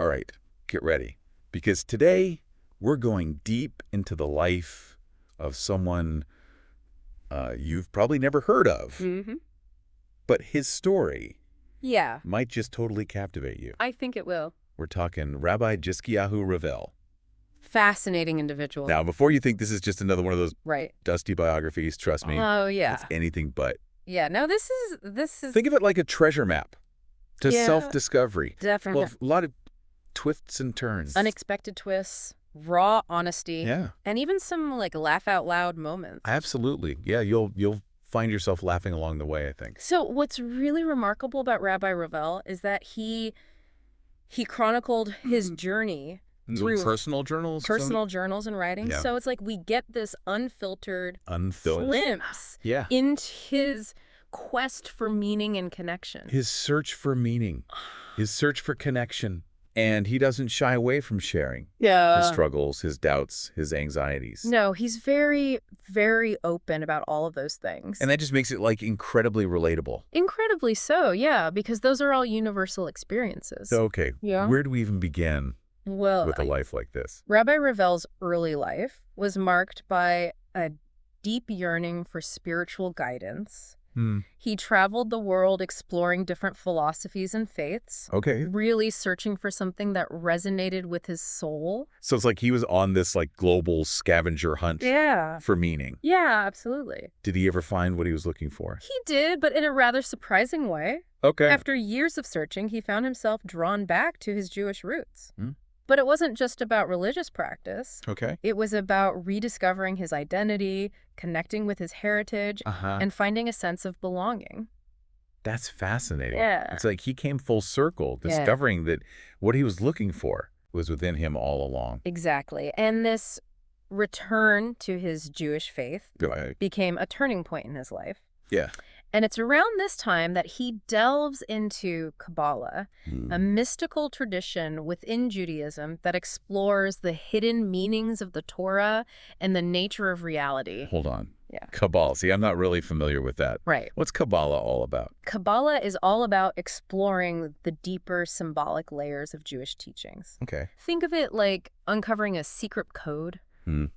All right, get ready. Because today, we're going deep into the life of someone you've probably never heard of. Mm-hmm. But his story Yeah, might just totally captivate you. I think it will. We're talking Rabbi Jizky Ravel. Fascinating individual. Now, before you think this is just another one of those Right. dusty biographies, trust me, Oh, yeah. it's anything but. Yeah, no, this is Think of it like a treasure map to Yeah, self-discovery. definitely. Well, a lot of twists and turns. Unexpected twists, raw honesty, Yeah, and even some like laugh out loud moments. absolutely. Yeah, you'll find yourself laughing along the way, I think. So what's really remarkable about Rabbi Ravel is that he chronicled his journey through Personal journals? personal journals and writings. Yeah. So it's like we get this unfiltered glimpse Yeah. into his quest for meaning and connection. His search for meaning, his search for connection. And he doesn't shy away from sharing his struggles, his doubts, his anxieties. No, he's very, very open about all of those things. And that just makes it like incredibly relatable. Incredibly so, yeah, because those are all universal experiences. So, okay, Yeah. where do we even begin Well, with a life like this? Rabbi Ravel's early life was marked by a deep yearning for spiritual guidance. He traveled the world exploring different philosophies and faiths, Okay. really searching for something that resonated with his soul. So it's like he was on this like global scavenger hunt Yeah. for meaning. Yeah, absolutely. Did he ever find what he was looking for? He did, but in a rather surprising way. Okay. After years of searching, he found himself drawn back to his Jewish roots. Hmm. But it wasn't just about religious practice. Okay. It was about rediscovering his identity, connecting with his heritage, and finding a sense of belonging. That's fascinating. Yeah. It's like he came full circle, discovering that what he was looking for was within him all along. Exactly. And this return to his Jewish faith Right. became a turning point in his life. Yeah. And it's around this time that he delves into Kabbalah, a mystical tradition within Judaism that explores the hidden meanings of the Torah and the nature of reality. Hold on. Yeah. Kabbalah. See, I'm not really familiar with that. Right. What's Kabbalah all about? Kabbalah is all about exploring the deeper symbolic layers of Jewish teachings. Okay. Think of it like uncovering a secret code,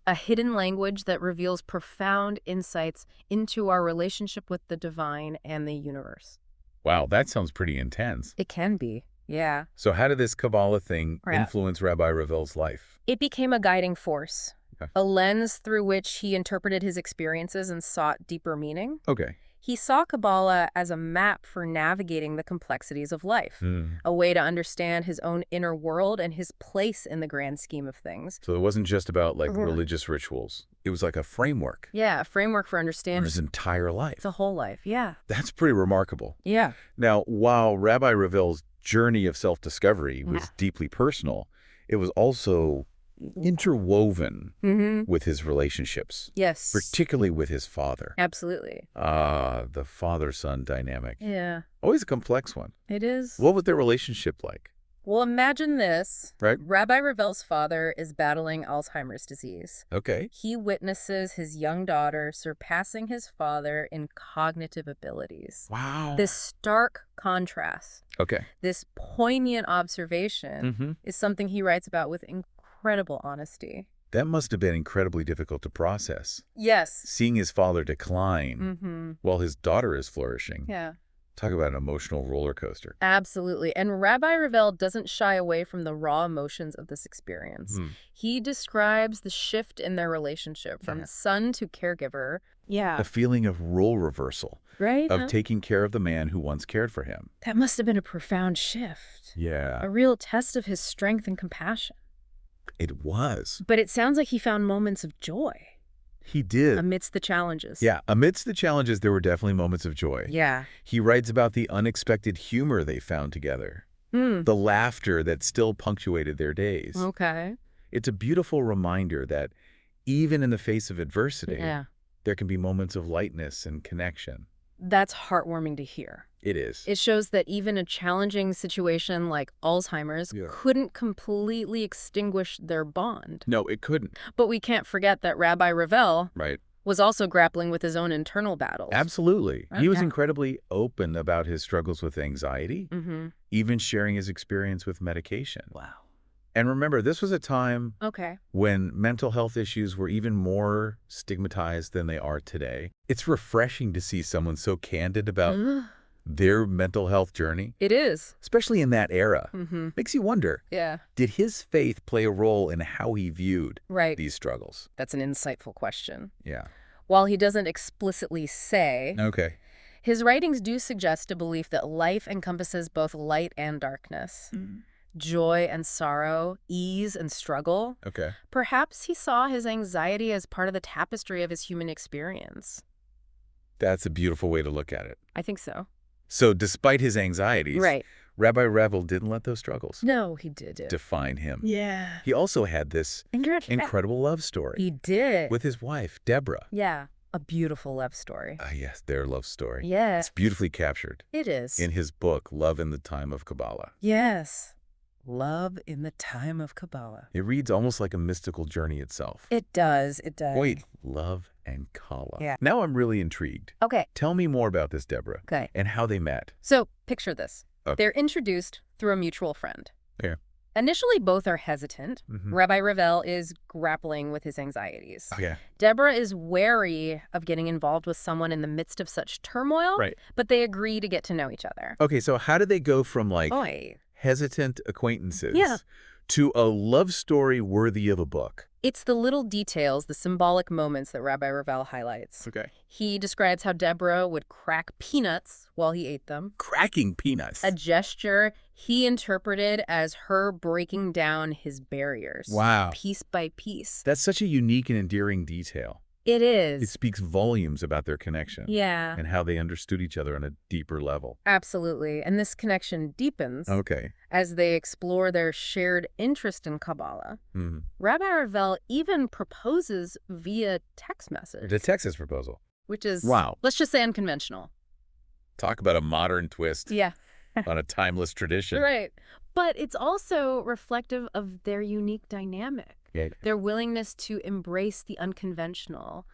a hidden language that reveals profound insights into our relationship with the divine and the universe. Wow, that sounds pretty intense. It can be, yeah. So how did this Kabbalah thing Right. influence Rabbi Ravel's life? It became a guiding force, Okay. a lens through which he interpreted his experiences and sought deeper meaning. Okay. He saw Kabbalah as a map for navigating the complexities of life, a way to understand his own inner world and his place in the grand scheme of things. So it wasn't just about like religious rituals. It was like a framework Yeah, a framework for for understanding his entire life. the whole life. Yeah. That's pretty remarkable. Yeah. Now, while Rabbi Ravel's journey of self-discovery was deeply personal, it was also interwoven with his relationships, Yes. particularly with his father. Absolutely. The father-son dynamic. Yeah, Always a complex one. it is. What was their relationship like? Well, imagine this. Right? Rabbi Ravel's father is battling Alzheimer's disease. Okay. He witnesses his young daughter surpassing his father in cognitive abilities. Wow. This stark contrast, Okay. this poignant observation is something he writes about with incredible honesty. That must have been incredibly difficult to process. Yes. Seeing his father decline while his daughter is flourishing. Yeah. Talk about an emotional roller coaster. Absolutely. And Rabbi Ravel doesn't shy away from the raw emotions of this experience. He describes the shift in their relationship from son to caregiver. Yeah. A feeling of role reversal, Right? of taking care of the man who once cared for him. That must have been a profound shift. Yeah, A real test of his strength and compassion. it was. But it sounds like he found moments of joy He did. amidst the challenges. Yeah, amidst the challenges, there were definitely moments of joy. Yeah. He writes about the unexpected humor they found together, the laughter that still punctuated their days. Okay. It's a beautiful reminder that even in the face of adversity, Yeah. there can be moments of lightness and connection. That's heartwarming to hear. It is. It shows that even a challenging situation like Alzheimer's couldn't completely extinguish their bond. No, it couldn't. But we can't forget that Rabbi Ravel Right. was also grappling with his own internal battles. Absolutely. He was Okay. incredibly open about his struggles with anxiety, even sharing his experience with medication. Wow. And remember, this was a time Okay. when mental health issues were even more stigmatized than they are today. It's refreshing to see someone so candid about their mental health journey, It is. especially in that era. Makes you wonder, Yeah. did his faith play a role in how he viewed Right. these struggles? That's an insightful question. Yeah. While he doesn't explicitly say, Okay. his writings do suggest a belief that life encompasses both light and darkness, joy and sorrow, ease and struggle. Okay. Perhaps he saw his anxiety as part of the tapestry of his human experience. That's a beautiful way to look at it. I think so. So despite his anxieties, Right. Rabbi Ravel didn't let those struggles No, he did it. define him. Yeah. He also had this incredible love story He did. with his wife, Deborah. Yeah. A beautiful love story. Yes, their love story. Yeah. It's beautifully captured It is. in his book, Love in the Time of Kabbalah. Yes. Love in the Time of Kabbalah. It reads almost like a mystical journey itself. It does. It does. Wait, love and Kala. Yeah. Now I'm really intrigued. Okay. Tell me more about this, Deborah, Okay. and how they met. So picture this. Okay. They're introduced through a mutual friend. Yeah. Initially, both are hesitant. Rabbi Ravel is grappling with his anxieties. Oh, yeah. Deborah is wary of getting involved with someone in the midst of such turmoil, Right. but they agree to get to know each other. Okay, so how did they go from, like, Oy. hesitant acquaintances Yeah. to a love story worthy of a book? It's the little details, the symbolic moments that Rabbi Ravel highlights. Okay. He describes how Deborah would crack peanuts while he ate them. Cracking peanuts. A gesture he interpreted as her breaking down his barriers. Wow. Piece by piece. That's such a unique and endearing detail. It is. It speaks volumes about their connection. Yeah. And how they understood each other on a deeper level. Absolutely. And this connection deepens Okay. as they explore their shared interest in Kabbalah. Mm-hmm. Rabbi Ravel even proposes via text message, The Texas proposal. which is, Wow. let's just say, unconventional. Talk about a modern twist Yeah. on a timeless tradition. Right. But it's also reflective of their unique dynamic. Yeah. Their willingness to embrace the unconventional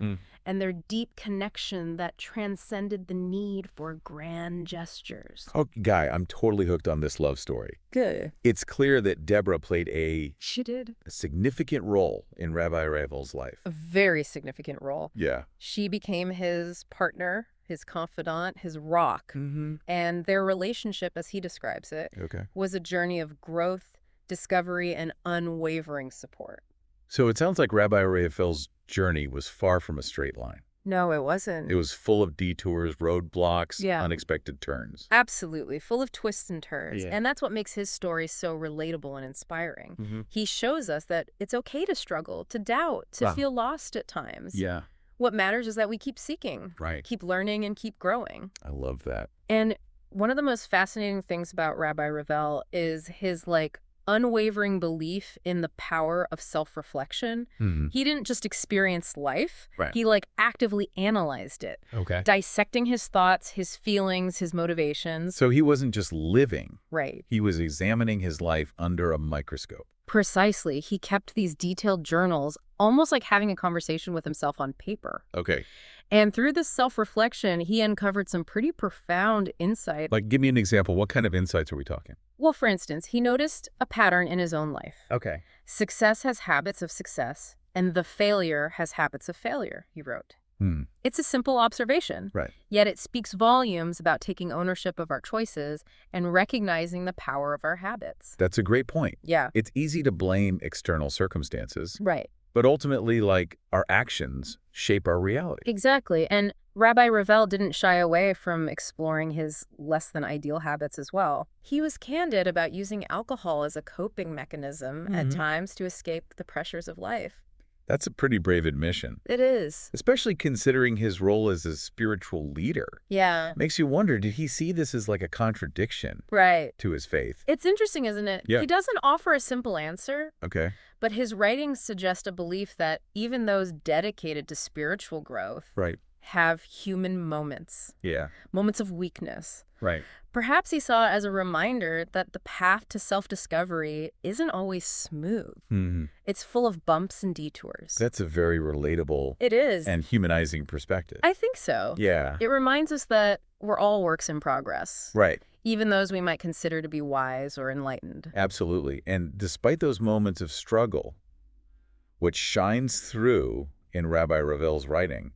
and their deep connection that transcended the need for grand gestures. Oh, Guy, I'm totally hooked on this love story. Good. It's clear that Deborah played a She did. significant role in Rabbi Ravel's life. A very significant role. Yeah. She became his partner, his confidant, his rock. And their relationship, as he describes it, Okay. was a journey of growth, discovery, and unwavering support. So it sounds like Rabbi Ravel's journey was far from a straight line. No, it wasn't. It was full of detours, roadblocks, Yeah. unexpected turns. Absolutely. Full of twists and turns. Yeah. And that's what makes his story so relatable and inspiring. He shows us that it's okay to struggle, to doubt, to Wow. feel lost at times. Yeah. What matters is that we keep seeking, Right. keep learning, and keep growing. I love that. And one of the most fascinating things about Rabbi Ravel is his, unwavering belief in the power of self-reflection. He didn't just experience life. Right. He, actively analyzed it, Okay. dissecting his thoughts, his feelings, his motivations. So he wasn't just living. Right. He was examining his life under a microscope. Precisely. He kept these detailed journals, almost like having a conversation with himself on paper. Okay. And through this self-reflection, he uncovered some pretty profound insight. Give me an example. What kind of insights are we talking? Well, for instance, he noticed a pattern in his own life. Okay. Success has habits of success, and the failure has habits of failure, he wrote. It's a simple observation. Right. Yet it speaks volumes about taking ownership of our choices and recognizing the power of our habits. That's a great point. Yeah. It's easy to blame external circumstances, Right. but ultimately, our actions shape our reality. Exactly. And Rabbi Ravel didn't shy away from exploring his less than ideal habits as well. He was candid about using alcohol as a coping mechanism at times to escape the pressures of life. That's a pretty brave admission, It is. especially considering his role as a spiritual leader. Yeah. Makes you wonder, did he see this as a contradiction Right. to his faith? It's interesting, isn't it? Yeah. He doesn't offer a simple answer, Okay. but his writings suggest a belief that even those dedicated to spiritual growth Right. have human moments, Yeah. moments of weakness. Right. Perhaps he saw it as a reminder that the path to self-discovery isn't always smooth. It's full of bumps and detours. That's a very relatable It is. and humanizing perspective. I think so. Yeah. It reminds us that we're all works in progress. Right. Even those we might consider to be wise or enlightened. Absolutely. And despite those moments of struggle, what shines through in Rabbi Ravel's writing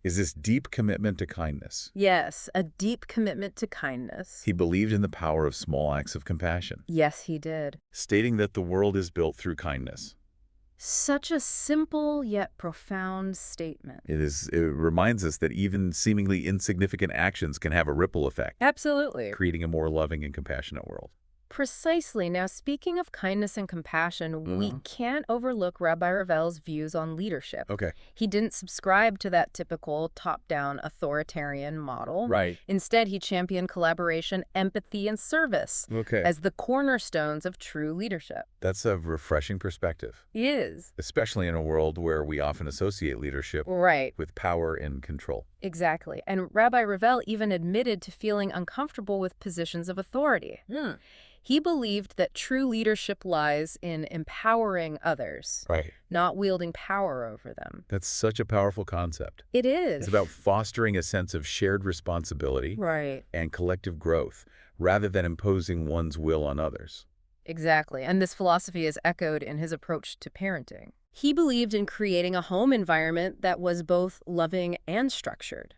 is this deep commitment to kindness. Yes, a deep commitment to kindness. He believed in the power of small acts of compassion, Yes, he did. stating that the world is built through kindness. Such a simple yet profound statement. It reminds us that even seemingly insignificant actions can have a ripple effect, Absolutely. creating a more loving and compassionate world. Precisely. Now, speaking of kindness and compassion, we can't overlook Rabbi Ravel's views on leadership. Okay. He didn't subscribe to that typical top-down authoritarian model. Right. Instead, he championed collaboration, empathy, and service Okay. as the cornerstones of true leadership. That's a refreshing perspective, He is. especially in a world where we often associate leadership Right. with power and control. Exactly. And Rabbi Ravel even admitted to feeling uncomfortable with positions of authority. He believed that true leadership lies in empowering others, Right. not wielding power over them. That's such a powerful concept. It is. It's about fostering a sense of shared responsibility Right. and collective growth rather than imposing one's will on others. Exactly. And this philosophy is echoed in his approach to parenting. He believed in creating a home environment that was both loving and structured,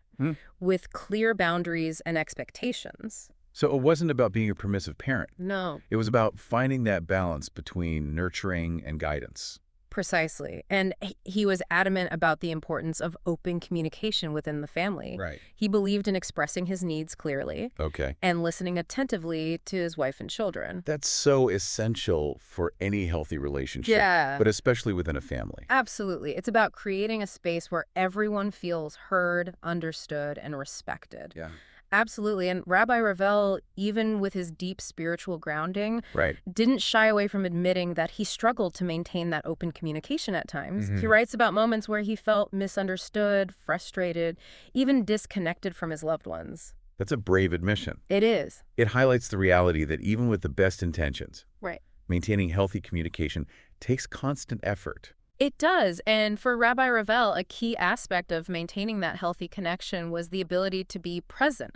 with clear boundaries and expectations. So it wasn't about being a permissive parent. No. It was about finding that balance between nurturing and guidance. Precisely. And he was adamant about the importance of open communication within the family. Right. He believed in expressing his needs clearly Okay. and listening attentively to his wife and children. That's so essential for any healthy relationship, Yeah. but especially within a family. Absolutely. It's about creating a space where everyone feels heard, understood, and respected. Yeah. Absolutely. And Rabbi Ravel, even with his deep spiritual grounding, Right. didn't shy away from admitting that he struggled to maintain that open communication at times. He writes about moments where he felt misunderstood, frustrated, even disconnected from his loved ones. That's a brave admission. It is. It highlights the reality that even with the best intentions, Right. maintaining healthy communication takes constant effort. It does. And for Rabbi Ravel, a key aspect of maintaining that healthy connection was the ability to be present,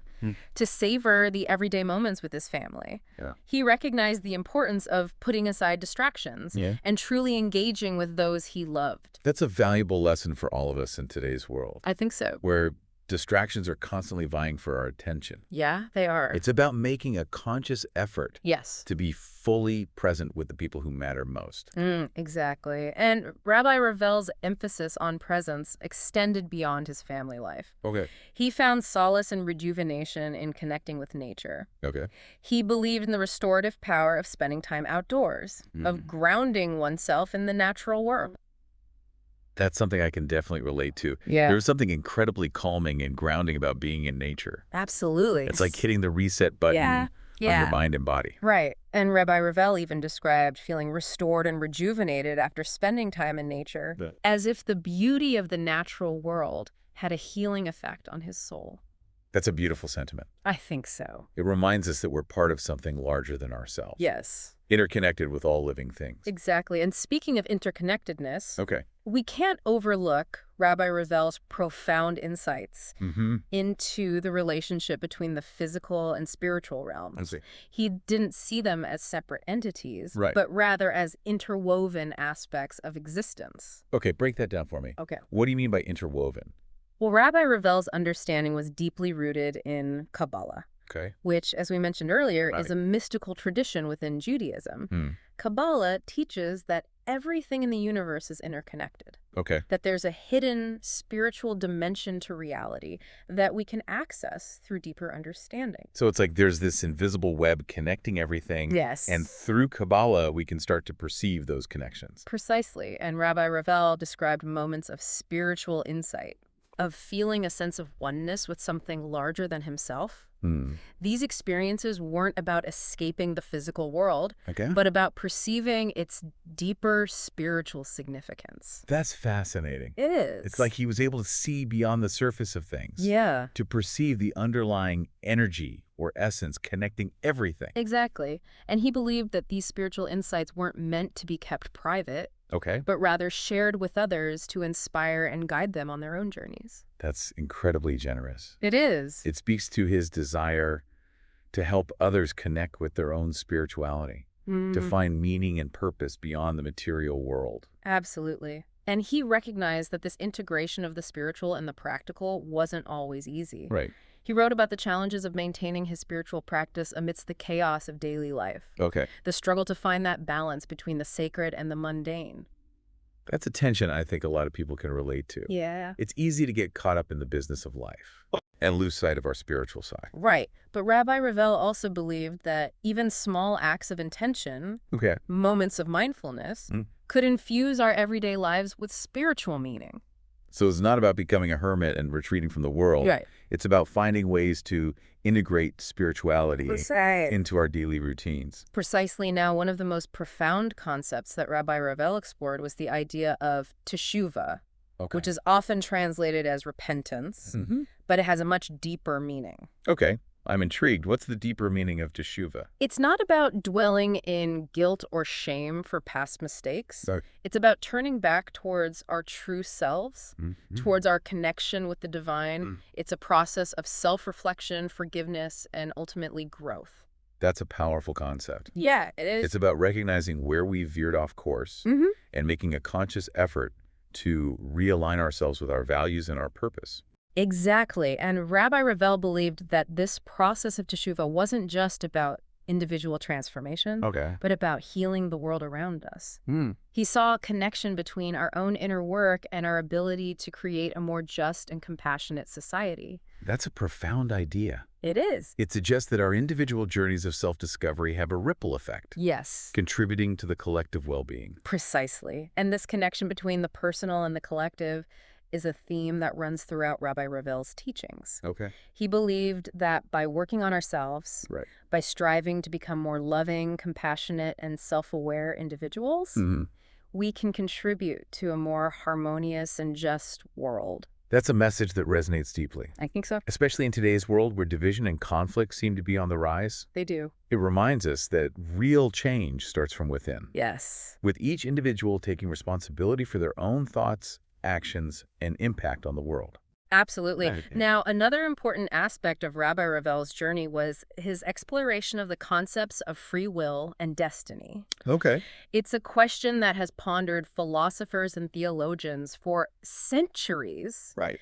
to savor the everyday moments with his family. Yeah. He recognized the importance of putting aside distractions and truly engaging with those he loved. That's a valuable lesson for all of us in today's world, I think so. where distractions are constantly vying for our attention. Yeah, they are. It's about making a conscious effort Yes. to be fully present with the people who matter most. Exactly. And Rabbi Ravel's emphasis on presence extended beyond his family life. Okay. He found solace and rejuvenation in connecting with nature. Okay. He believed in the restorative power of spending time outdoors, of grounding oneself in the natural world. That's something I can definitely relate to. Yeah. There's something incredibly calming and grounding about being in nature. Absolutely. It's like hitting the reset button on your mind and body. Right. And Rabbi Ravel even described feeling restored and rejuvenated after spending time in nature, as if the beauty of the natural world had a healing effect on his soul. That's a beautiful sentiment. I think so. It reminds us that we're part of something larger than ourselves. Yes. Interconnected with all living things. Exactly. And speaking of interconnectedness, Okay. we can't overlook Rabbi Ravel's profound insights into the relationship between the physical and spiritual realms. I see. He didn't see them as separate entities, Right. but rather as interwoven aspects of existence. Okay, break that down for me. Okay. What do you mean by interwoven? Well, Rabbi Ravel's understanding was deeply rooted in Kabbalah, Okay. which, as we mentioned earlier, Right. is a mystical tradition within Judaism. Kabbalah teaches that everything in the universe is interconnected, Okay. that there's a hidden spiritual dimension to reality that we can access through deeper understanding. So it's like there's this invisible web connecting everything. Yes. And through Kabbalah, we can start to perceive those connections. Precisely. And Rabbi Ravel described moments of spiritual insight, of feeling a sense of oneness with something larger than himself. These experiences weren't about escaping the physical world, Okay. but about perceiving its deeper spiritual significance. That's fascinating. It is. It's like he was able to see beyond the surface of things. Yeah. To perceive the underlying energy or essence connecting everything. Exactly. And he believed that these spiritual insights weren't meant to be kept private, Okay. but rather shared with others to inspire and guide them on their own journeys. That's incredibly generous. It is. It speaks to his desire to help others connect with their own spirituality, to find meaning and purpose beyond the material world. Absolutely. And he recognized that this integration of the spiritual and the practical wasn't always easy. Right. He wrote about the challenges of maintaining his spiritual practice amidst the chaos of daily life. Okay. The struggle to find that balance between the sacred and the mundane. That's a tension I think a lot of people can relate to. Yeah. It's easy to get caught up in the business of life and lose sight of our spiritual side. Right. But Rabbi Ravel also believed that even small acts of intention, Okay. moments of mindfulness, could infuse our everyday lives with spiritual meaning. So it's not about becoming a hermit and retreating from the world. Right. It's about finding ways to integrate spirituality into our daily routines. Precisely. Now, one of the most profound concepts that Rabbi Ravel explored was the idea of teshuvah, which is often translated as repentance, but it has a much deeper meaning. Okay. I'm intrigued. What's the deeper meaning of teshuvah? It's not about dwelling in guilt or shame for past mistakes. Okay. It's about turning back towards our true selves, towards our connection with the divine. It's a process of self-reflection, forgiveness, and ultimately growth. That's a powerful concept. Yeah, it is. It's about recognizing where we veered off course and making a conscious effort to realign ourselves with our values and our purpose. Exactly. And Rabbi Ravel believed that this process of teshuvah wasn't just about individual transformation, but about healing the world around us. He saw a connection between our own inner work and our ability to create a more just and compassionate society. That's a profound idea. It is. It suggests that our individual journeys of self-discovery have a ripple effect. Yes. Contributing to the collective well-being. Precisely. And this connection between the personal and the collective is a theme that runs throughout Rabbi Ravel's teachings. Okay. He believed that by working on ourselves, by striving to become more loving, compassionate, and self-aware individuals, we can contribute to a more harmonious and just world. That's a message that resonates deeply. I think so. Especially in today's world where division and conflict seem to be on the rise. They do. It reminds us that real change starts from within. Yes. With each individual taking responsibility for their own thoughts, actions, and impact on the world. Absolutely. Now, another important aspect of Rabbi Ravel's journey was his exploration of the concepts of free will and destiny. Okay. It's a question that has pondered philosophers and theologians for centuries. Right.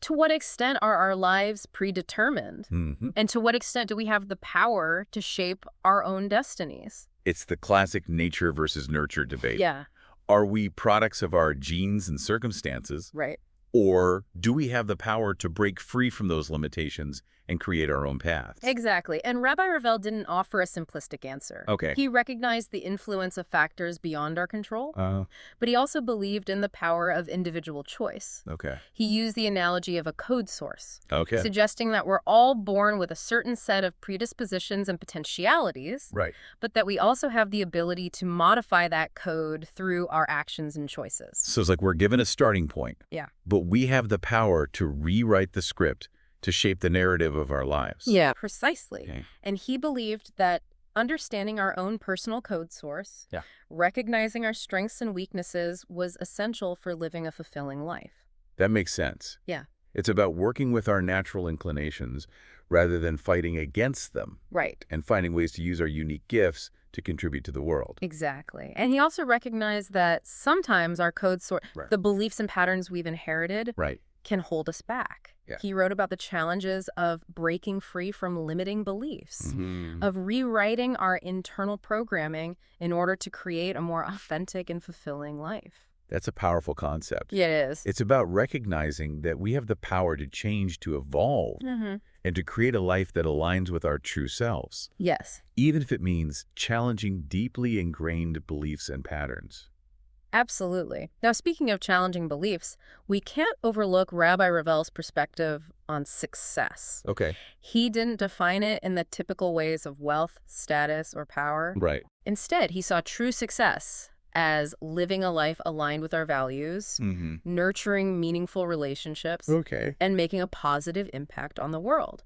To what extent are our lives predetermined? And to what extent do we have the power to shape our own destinies? It's the classic nature versus nurture debate. Yeah. Are we products of our genes and circumstances? Right. Or do we have the power to break free from those limitations and create our own paths? Exactly. And Rabbi Ravel didn't offer a simplistic answer. Okay. He recognized the influence of factors beyond our control, but he also believed in the power of individual choice. Okay. He used the analogy of a code source, Okay. suggesting that we're all born with a certain set of predispositions and potentialities, Right. but that we also have the ability to modify that code through our actions and choices. So it's like we're given a starting point. Yeah. But we have the power to rewrite the script to shape the narrative of our lives. Yeah, precisely. Okay. And he believed that understanding our own personal code source, recognizing our strengths and weaknesses was essential for living a fulfilling life. That makes sense. Yeah. It's about working with our natural inclinations rather than fighting against them. Right. And finding ways to use our unique gifts to contribute to the world. Exactly. And he also recognized that sometimes our code source, the beliefs and patterns we've inherited, can hold us back. Yeah. He wrote about the challenges of breaking free from limiting beliefs, of rewriting our internal programming in order to create a more authentic and fulfilling life. That's a powerful concept. Yeah, it is. It's about recognizing that we have the power to change, to evolve, and to create a life that aligns with our true selves. Yes. Even if it means challenging deeply ingrained beliefs and patterns. Absolutely. Now, speaking of challenging beliefs, we can't overlook Rabbi Ravel's perspective on success. Okay. He didn't define it in the typical ways of wealth, status, or power. Right. Instead, he saw true success as living a life aligned with our values, nurturing meaningful relationships, Okay. and making a positive impact on the world.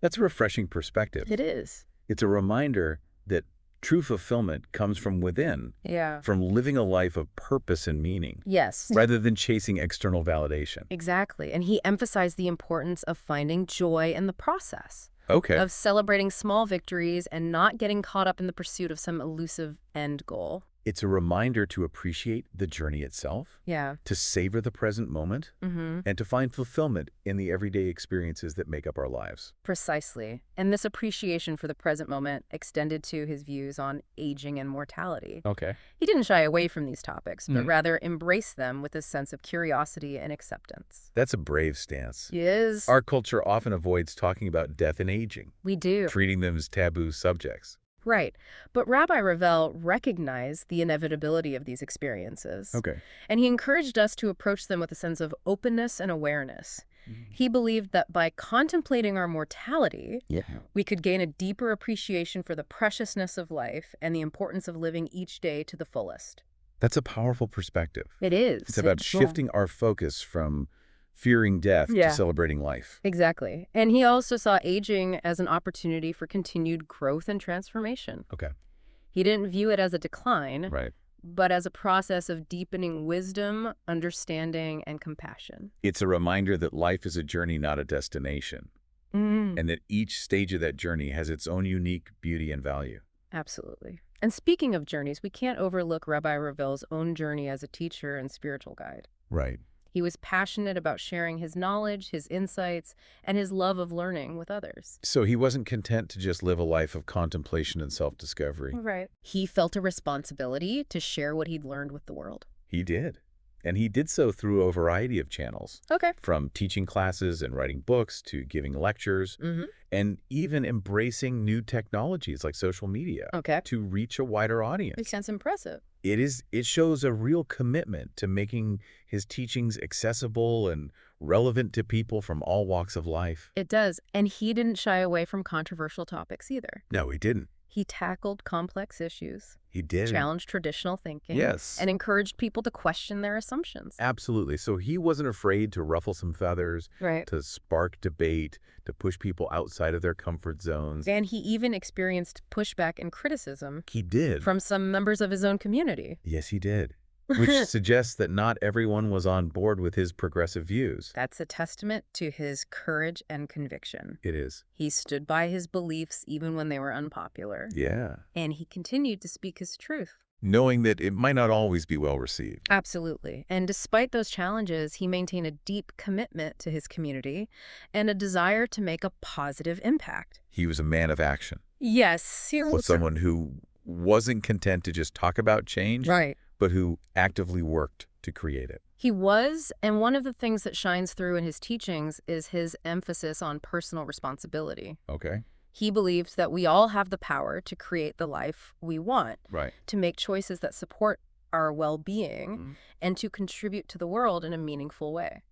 That's a refreshing perspective. It is. It's a reminder that true fulfillment comes from within, Yeah. from living a life of purpose and meaning, Yes. rather than chasing external validation. Exactly. And he emphasized the importance of finding joy in the process, Okay. of celebrating small victories and not getting caught up in the pursuit of some elusive end goal. It's a reminder to appreciate the journey itself, Yeah. to savor the present moment, and to find fulfillment in the everyday experiences that make up our lives. Precisely. And this appreciation for the present moment extended to his views on aging and mortality. Okay. He didn't shy away from these topics, but rather embraced them with a sense of curiosity and acceptance. That's a brave stance. Yes. Our culture often avoids talking about death and aging, We do. treating them as taboo subjects. Right. But Rabbi Ravel recognized the inevitability of these experiences. Okay. And he encouraged us to approach them with a sense of openness and awareness. He believed that by contemplating our mortality, we could gain a deeper appreciation for the preciousness of life and the importance of living each day to the fullest. That's a powerful perspective. It is. It's about shifting our focus from fearing death to celebrating life. Exactly. And he also saw aging as an opportunity for continued growth and transformation. Okay. He didn't view it as a decline, Right. but as a process of deepening wisdom, understanding, and compassion. It's a reminder that life is a journey, not a destination, and that each stage of that journey has its own unique beauty and value. Absolutely. And speaking of journeys, we can't overlook Rabbi Ravel's own journey as a teacher and spiritual guide. Right. He was passionate about sharing his knowledge, his insights, and his love of learning with others. So he wasn't content to just live a life of contemplation and self-discovery. Right. He felt a responsibility to share what he'd learned with the world. He did. And he did so through a variety of channels. Okay. From teaching classes and writing books to giving lectures, and even embracing new technologies like social media to reach a wider audience. It sounds impressive. It shows a real commitment to making his teachings accessible and relevant to people from all walks of life. It does. And he didn't shy away from controversial topics either. No, he didn't. He tackled complex issues. He did. Challenged traditional thinking. Yes. And encouraged people to question their assumptions. Absolutely. So he wasn't afraid to ruffle some feathers, to spark debate, to push people outside of their comfort zones. And he even experienced pushback and criticism. He did. From some members of his own community. Yes, he did. Which suggests that not everyone was on board with his progressive views. That's a testament to his courage and conviction. It is. He stood by his beliefs even when they were unpopular. Yeah. And he continued to speak his truth. Knowing that it might not always be well received. Absolutely. And despite those challenges, he maintained a deep commitment to his community and a desire to make a positive impact. He was a man of action. Yes. He was someone who wasn't content to just talk about change. Right. But who actively worked to create it. He was, and one of the things that shines through in his teachings is his emphasis on personal responsibility. Okay. He believed that we all have the power to create the life we want, right, to make choices that support our well-being, and to contribute to the world in a meaningful way.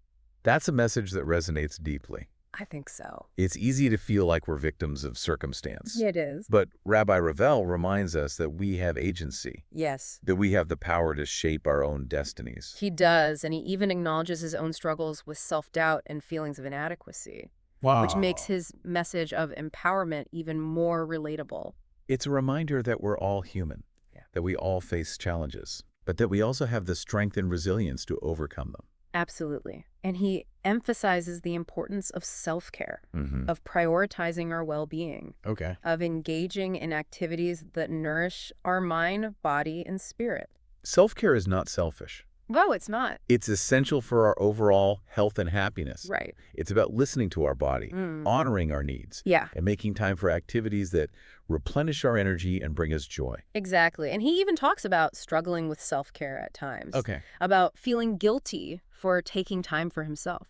That's a message that resonates deeply. I think so. It's easy to feel like we're victims of circumstance. It is. But Rabbi Ravel reminds us that we have agency. Yes. That we have the power to shape our own destinies. He does, and he even acknowledges his own struggles with self-doubt and feelings of inadequacy. Wow. Which makes his message of empowerment even more relatable. It's a reminder that we're all human, that we all face challenges, but that we also have the strength and resilience to overcome them. Absolutely. And he emphasizes the importance of self-care, of prioritizing our well-being, of engaging in activities that nourish our mind, body, and spirit. Self-care is not selfish. No, it's not. It's essential for our overall health and happiness. Right. It's about listening to our body, honoring our needs, and making time for activities that replenish our energy and bring us joy. Exactly. And he even talks about struggling with self-care at times. About feeling guilty for taking time for himself.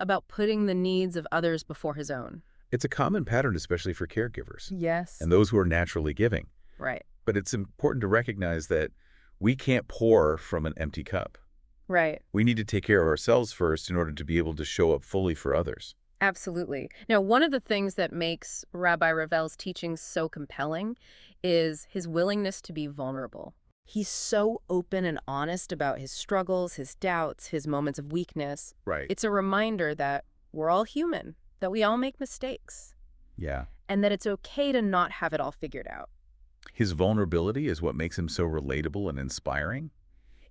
About putting the needs of others before his own. It's a common pattern, especially for caregivers. Yes. And those who are naturally giving. Right. But it's important to recognize that We can't pour from an empty cup. Right. We need to take care of ourselves first in order to be able to show up fully for others. Absolutely. Now, one of the things that makes Rabbi Ravel's teachings so compelling is his willingness to be vulnerable. He's so open and honest about his struggles, his doubts, his moments of weakness. Right. It's a reminder that we're all human, that we all make mistakes, Yeah. and that it's okay to not have it all figured out. His vulnerability is what makes him so relatable and inspiring.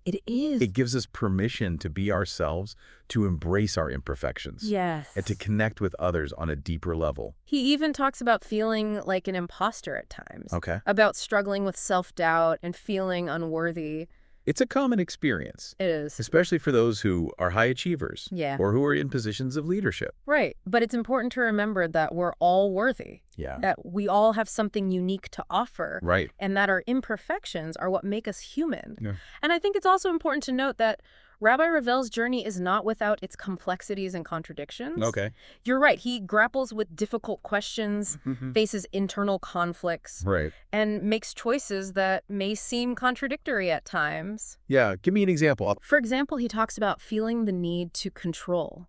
It is. It gives us permission to be ourselves, to embrace our imperfections. Yes. And to connect with others on a deeper level. He even talks about feeling like an imposter at times. Okay. About struggling with self-doubt and feeling unworthy. It's a common experience. It is. Especially for those who are high achievers. Yeah. Or who are in positions of leadership. Right. But it's important to remember that we're all worthy. Yeah. That we all have something unique to offer. Right. And that our imperfections are what make us human. Yeah. And I think it's also important to note that Rabbi Ravel's journey is not without its complexities and contradictions. Okay. You're right. He grapples with difficult questions, faces internal conflicts, Right. and makes choices that may seem contradictory at times. Yeah. Give me an example. For example, he talks about feeling the need to control.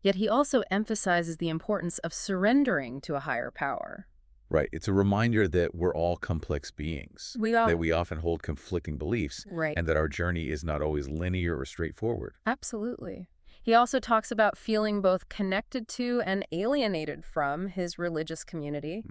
Yet he also emphasizes the importance of surrendering to a higher power. Right. It's a reminder that we're all complex beings. That we often hold conflicting beliefs. Right. And that our journey is not always linear or straightforward. Absolutely. He also talks about feeling both connected to and alienated from his religious community,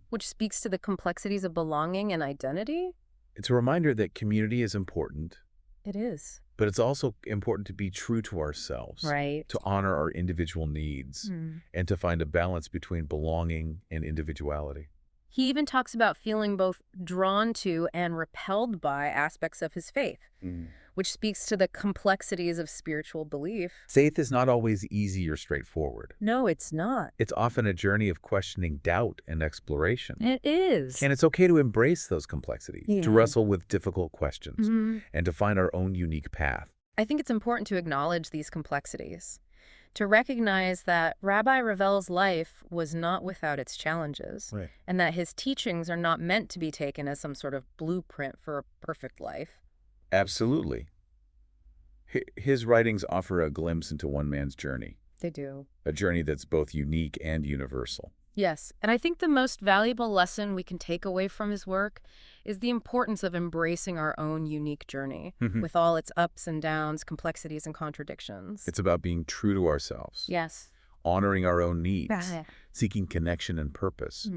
which speaks to the complexities of belonging and identity. It's a reminder that community is important. It is. But it's also important to be true to ourselves. Right. To honor our individual needs. And to find a balance between belonging and individuality. He even talks about feeling both drawn to and repelled by aspects of his faith, which speaks to the complexities of spiritual belief. Faith is not always easy or straightforward. No, it's not. It's often a journey of questioning doubt and exploration. It is. And it's okay to embrace those complexities, to wrestle with difficult questions, and to find our own unique path. I think it's important to acknowledge these complexities, to recognize that Rabbi Ravel's life was not without its challenges, and that his teachings are not meant to be taken as some sort of blueprint for a perfect life. Absolutely. His writings offer a glimpse into one man's journey. They do. A journey that's both unique and universal. Yes, and I think the most valuable lesson we can take away from his work is the importance of embracing our own unique journey, with all its ups and downs, complexities and contradictions. It's about being true to ourselves. Yes. Honoring our own needs, seeking connection and purpose,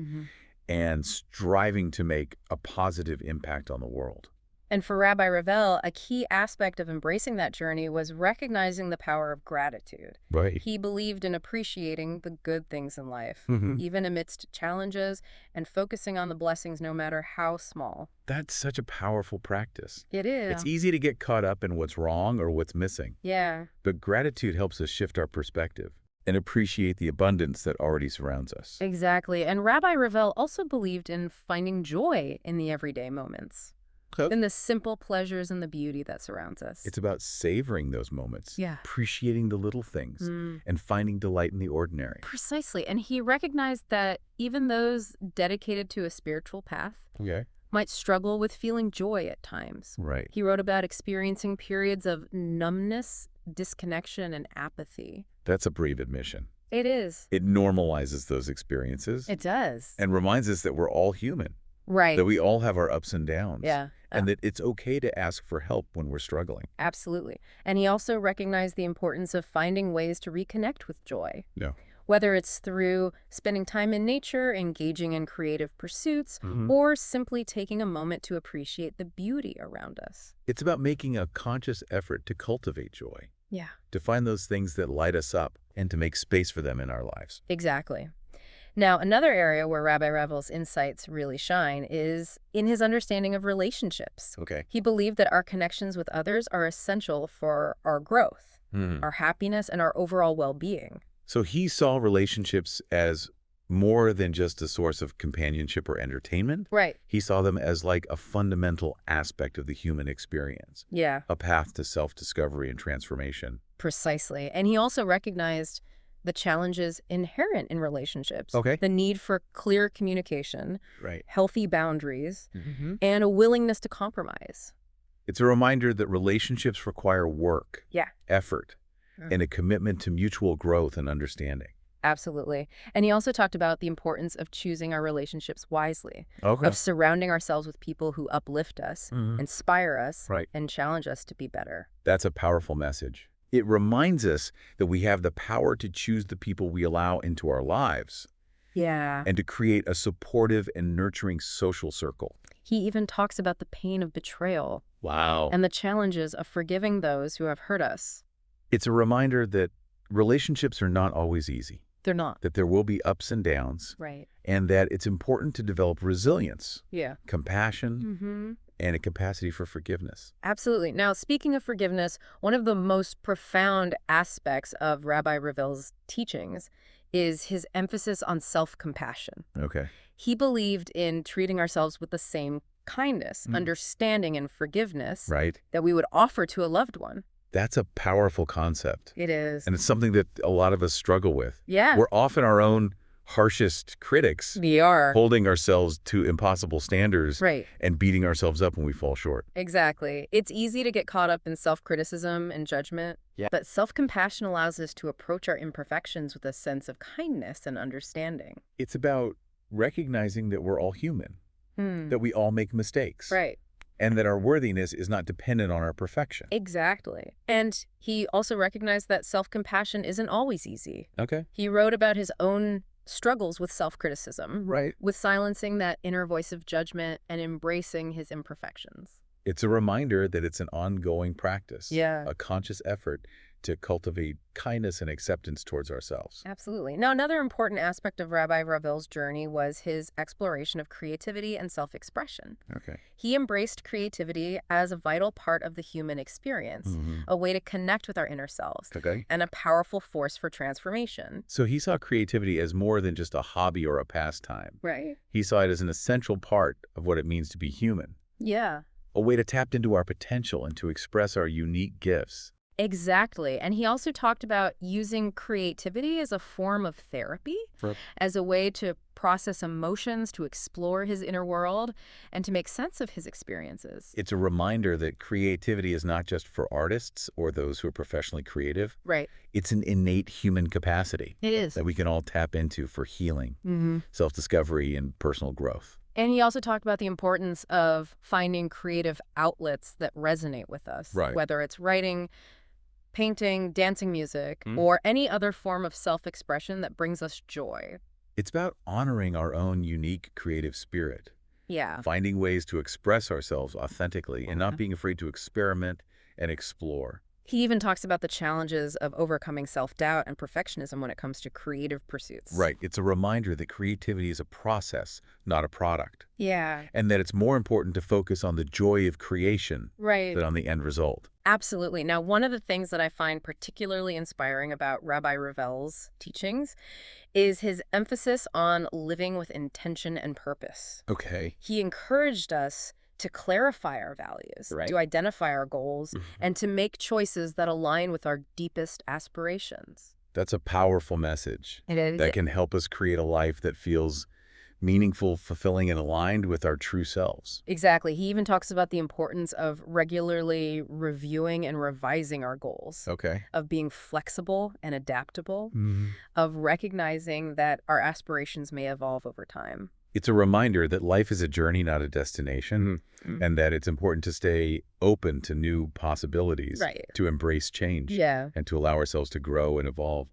and striving to make a positive impact on the world. And for Rabbi Ravel, a key aspect of embracing that journey was recognizing the power of gratitude. Right. He believed in appreciating the good things in life, even amidst challenges, and focusing on the blessings no matter how small. That's such a powerful practice. It is. It's easy to get caught up in what's wrong or what's missing. Yeah. But gratitude helps us shift our perspective and appreciate the abundance that already surrounds us. Exactly. And Rabbi Ravel also believed in finding joy in the everyday moments. In the simple pleasures and the beauty that surrounds us. It's about savoring those moments, appreciating the little things, and finding delight in the ordinary. Precisely. And he recognized that even those dedicated to a spiritual path might struggle with feeling joy at times. Right. He wrote about experiencing periods of numbness, disconnection, and apathy. That's a brave admission. It is. It normalizes those experiences. It does. And reminds us that we're all human. Right. That we all have our ups and downs. Yeah. And that it's okay to ask for help when we're struggling. Absolutely. And he also recognized the importance of finding ways to reconnect with joy. Yeah. Whether it's through spending time in nature, engaging in creative pursuits, or simply taking a moment to appreciate the beauty around us. It's about making a conscious effort to cultivate joy. Yeah. To find those things that light us up and to make space for them in our lives. Exactly. Now, another area where Rabbi Ravel's insights really shine is in his understanding of relationships. Okay. He believed that our connections with others are essential for our growth, our happiness, and our overall well-being. So he saw relationships as more than just a source of companionship or entertainment. Right. He saw them as like a fundamental aspect of the human experience. Yeah. A path to self-discovery and transformation. Precisely. And he also recognized the challenges inherent in relationships. Okay. The need for clear communication, right, healthy boundaries, and a willingness to compromise. It's a reminder that relationships require work, Yeah. effort, and a commitment to mutual growth and understanding. Absolutely. And he also talked about the importance of choosing our relationships wisely, Okay. of surrounding ourselves with people who uplift us, inspire us, Right. and challenge us to be better. That's a powerful message. It reminds us that we have the power to choose the people we allow into our lives Yeah. and to create a supportive and nurturing social circle. He even talks about the pain of betrayal Wow. and the challenges of forgiving those who have hurt us. It's a reminder that relationships are not always easy, They're not. that there will be ups and downs, Right. and that it's important to develop resilience, Yeah. compassion, and a capacity for forgiveness. Absolutely. Now, speaking of forgiveness, one of the most profound aspects of Rabbi Ravel's teachings is his emphasis on self-compassion. Okay. He believed in treating ourselves with the same kindness, understanding, and forgiveness Right. that we would offer to a loved one. That's a powerful concept. It is. And it's something that a lot of us struggle with. Yeah. We're often our own harshest critics, We are. holding ourselves to impossible standards Right. and beating ourselves up when we fall short. Exactly. It's easy to get caught up in self-criticism and judgment, but self-compassion allows us to approach our imperfections with a sense of kindness and understanding. It's about recognizing that we're all human, that we all make mistakes, Right. and that our worthiness is not dependent on our perfection. Exactly. And he also recognized that self-compassion isn't always easy. Okay. He wrote about his own struggles with self-criticism, Right. with silencing that inner voice of judgment and embracing his imperfections. It's a reminder that it's an ongoing practice, Yeah. a conscious effort to cultivate kindness and acceptance towards ourselves. Absolutely. Now, another important aspect of Rabbi Ravel's journey was his exploration of creativity and self-expression. Okay. He embraced creativity as a vital part of the human experience, a way to connect with our inner selves, Okay. and a powerful force for transformation. So he saw creativity as more than just a hobby or a pastime. Right. He saw it as an essential part of what it means to be human, Yeah. a way to tap into our potential and to express our unique gifts. Exactly. And he also talked about using creativity as a form of therapy, as a way to process emotions, to explore his inner world, and to make sense of his experiences. It's a reminder that creativity is not just for artists or those who are professionally creative. Right. It's an innate human capacity It is. that we can all tap into for healing, self-discovery, and personal growth. And he also talked about the importance of finding creative outlets that resonate with us, Right. whether it's writing, painting, dancing music, or any other form of self-expression that brings us joy. It's about honoring our own unique creative spirit, Yeah. finding ways to express ourselves authentically and not being afraid to experiment and explore. He even talks about the challenges of overcoming self-doubt and perfectionism when it comes to creative pursuits. Right. It's a reminder that creativity is a process, not a product, Yeah. and that it's more important to focus on the joy of creation Right. than on the end result. Absolutely. Now, one of the things that I find particularly inspiring about Rabbi Ravel's teachings is his emphasis on living with intention and purpose. Okay. He encouraged us to clarify our values, to identify our goals, and to make choices that align with our deepest aspirations. That's a powerful message It is. that can help us create a life that feels meaningful, fulfilling, and aligned with our true selves. Exactly. He even talks about the importance of regularly reviewing and revising our goals, Okay. of being flexible and adaptable, of recognizing that our aspirations may evolve over time. It's a reminder that life is a journey, not a destination, and that it's important to stay open to new possibilities, Right. to embrace change, Yeah. and to allow ourselves to grow and evolve.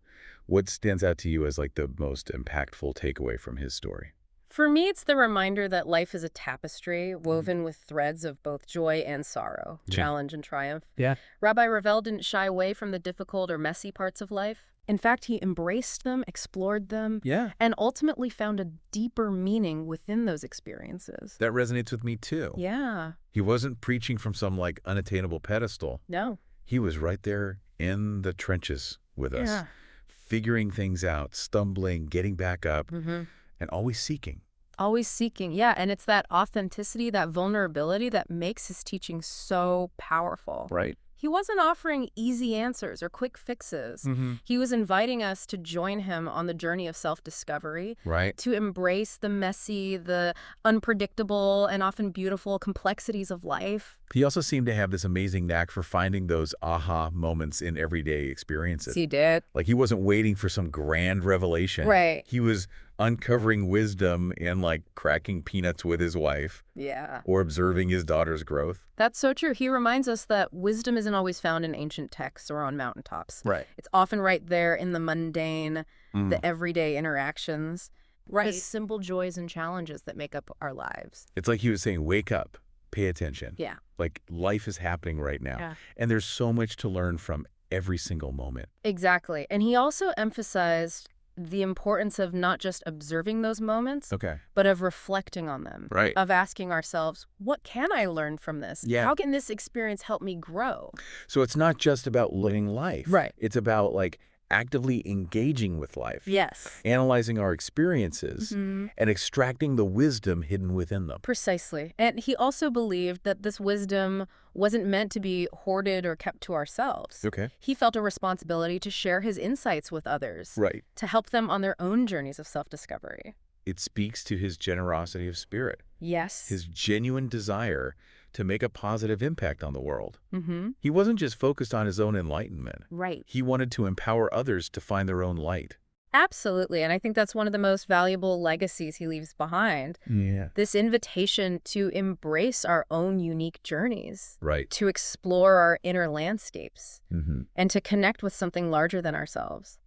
What stands out to you as like the most impactful takeaway from his story? For me, it's the reminder that life is a tapestry woven with threads of both joy and sorrow, challenge and triumph. Yeah. Rabbi Ravel didn't shy away from the difficult or messy parts of life. In fact, he embraced them, explored them, and ultimately found a deeper meaning within those experiences. That resonates with me too. Yeah. He wasn't preaching from some like unattainable pedestal. No. He was right there in the trenches with us, figuring things out, stumbling, getting back up, and always seeking. Always seeking. Yeah. And it's that authenticity, that vulnerability that makes his teaching so powerful. Right. He wasn't offering easy answers or quick fixes. He was inviting us to join him on the journey of self-discovery, Right. to embrace the messy, the unpredictable, and often beautiful complexities of life. He also seemed to have this amazing knack for finding those aha moments in everyday experiences. He did. Like he wasn't waiting for some grand revelation. Right. He was uncovering wisdom in like cracking peanuts with his wife. Yeah. Or observing his daughter's growth. That's so true. He reminds us that wisdom isn't always found in ancient texts or on mountaintops. Right. It's often right there in the mundane, the everyday interactions. Right. The simple joys and challenges that make up our lives. It's like he was saying, wake up, pay attention. Yeah. Like life is happening right now. Yeah. And there's so much to learn from every single moment. Exactly. And he also emphasized the importance of not just observing those moments, Okay. but of reflecting on them. Right. Of asking ourselves, what can I learn from this? Yeah. How can this experience help me grow? So it's not just about living life. Right. It's about like actively engaging with life. Yes. Analyzing our experiences and extracting the wisdom hidden within them. Precisely. And he also believed that this wisdom wasn't meant to be hoarded or kept to ourselves. Okay. He felt a responsibility to share his insights with others, Right. to help them on their own journeys of self-discovery. It speaks to his generosity of spirit, Yes. his genuine desire to make a positive impact on the world. Mm-hmm. He wasn't just focused on his own enlightenment. Right. He wanted to empower others to find their own light. Absolutely. And I think that's one of the most valuable legacies he leaves behind. Yeah. This invitation to embrace our own unique journeys, Right. to explore our inner landscapes, Mm-hmm. and to connect with something larger than ourselves.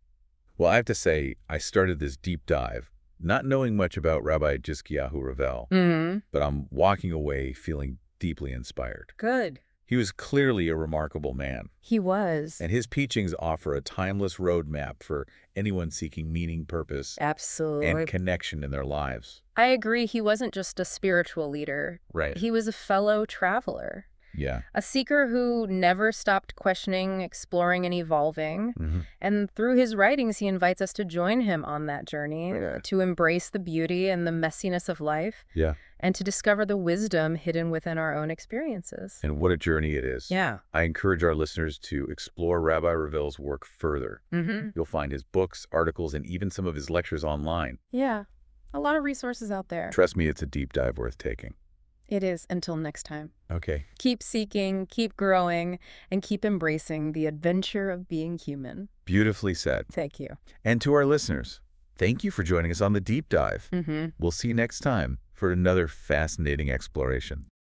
Well, I have to say, I started this deep dive not knowing much about Rabbi Jizky Ravel, but I'm walking away feeling deeply inspired. Good. He was clearly a remarkable man, He was. and his teachings offer a timeless roadmap for anyone seeking meaning, purpose, Absolutely. and connection in their lives. I agree. He wasn't just a spiritual leader. Right. He was a fellow traveler, Yeah. a seeker who never stopped questioning, exploring, and evolving. And through his writings, he invites us to join him on that journey, Yeah. to embrace the beauty and the messiness of life, Yeah. and to discover the wisdom hidden within our own experiences. And what a journey it is. Yeah. I encourage our listeners to explore Rabbi Ravel's work further. You'll find his books, articles, and even some of his lectures online. Yeah. A lot of resources out there. Trust me, it's a deep dive worth taking. It is. Until next time. Okay. Keep seeking, keep growing, and keep embracing the adventure of being human. Beautifully said. Thank you. And to our listeners, thank you for joining us on the deep dive. Mm-hmm. We'll see you next time for another fascinating exploration.